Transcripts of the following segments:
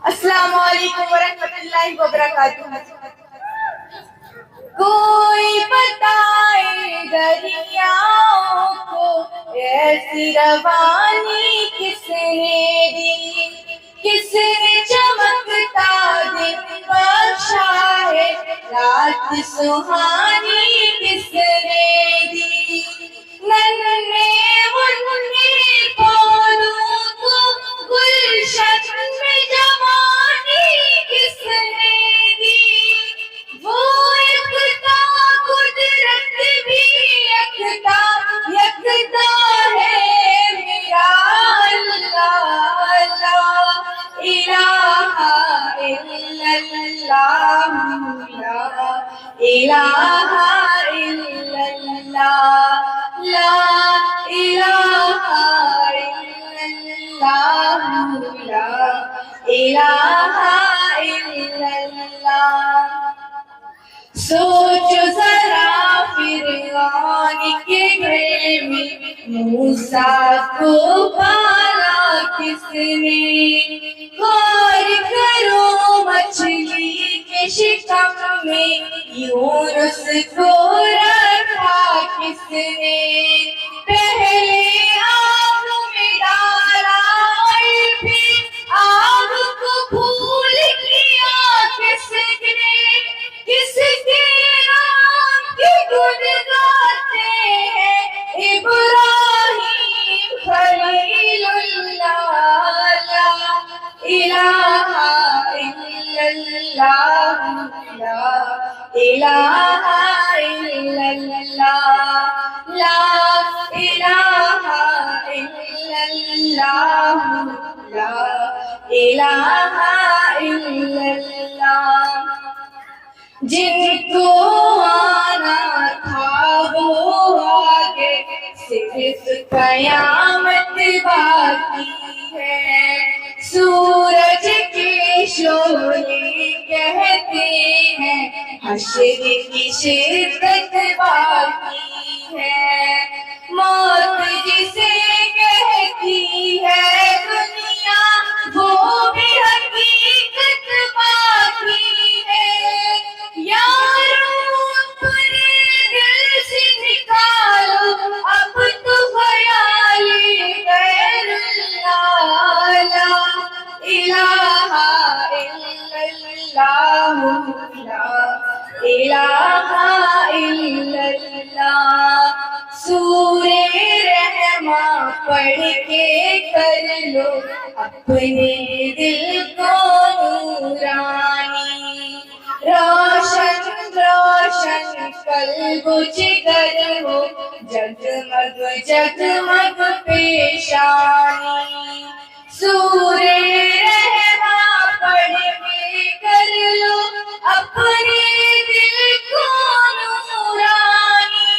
السلام علیکم ورحمۃ اللہ وبرکاتہ۔ کوئی بتائے دریاؤں کو ایسی روانی کس نے دی، کس نے چمکتا دن بخشا ہے، رات سہانی کس نے دی، ننھے منھے پودوں کو گلشن میں جوانی کس نے دی، وہ یکتا قدرت بھی یکتا یکتا ہے میرا اللہ، لا الہ الا اللہ، لا الہ الا اللہ، لا الہ الا اللہ، لا الہ الا اللہ۔ سوچو ذرا فرعون کے گھر میں موسیٰ کو پالا کس نے، غور کرو مچھلی کے شکم میں یونس کو رکھا کس نے، پہلے آگ میں ڈالا اور پھر آگ کو پھول کیا کس نے، کس کے نام کی گن گاتے ہیں ابراہیم خلیل اللہ، لا الہ الا اللہ، لا الہ الا اللہ، لا الہ الا اللہ، لا الہ الا اللہ۔ جن کو آنا تھا وہ آگے، صرف قیامت باقی ہے، سورج کے شعلے کہتے ہیں حشر کی شدت باقی ہے، موت جسے کہتی ہے دنیا وہ بھی حقیقت باقی ہے، یارو اپنے دل سے نکالو اب تو خیال غیر اللہ، لا الہ الا اللہ، لا الہ الا اللہ۔ سورہ رحماں پڑھ کے کر لو اپنے دل کو نورانی، روشن روشن قلب و جگر ہو جگمگ جگمگ پیشانی، سورہ رحماں پڑھ کے کر لو اپنے دل کو نورانی،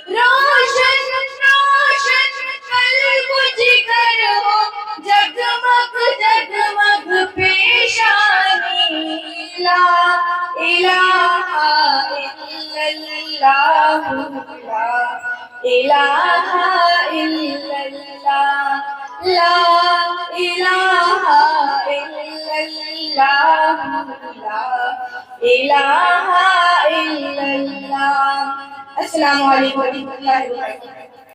روشن روشن قلب و جگر ہو جگمگ جگمگ پیشانی، لا الہ الا اللہ، لا الہ الا اللہ، لا الہ الا اللہ، لا الہ الا اللہ۔ السلام علیکم ورحمۃ اللہ وبرکاتہ۔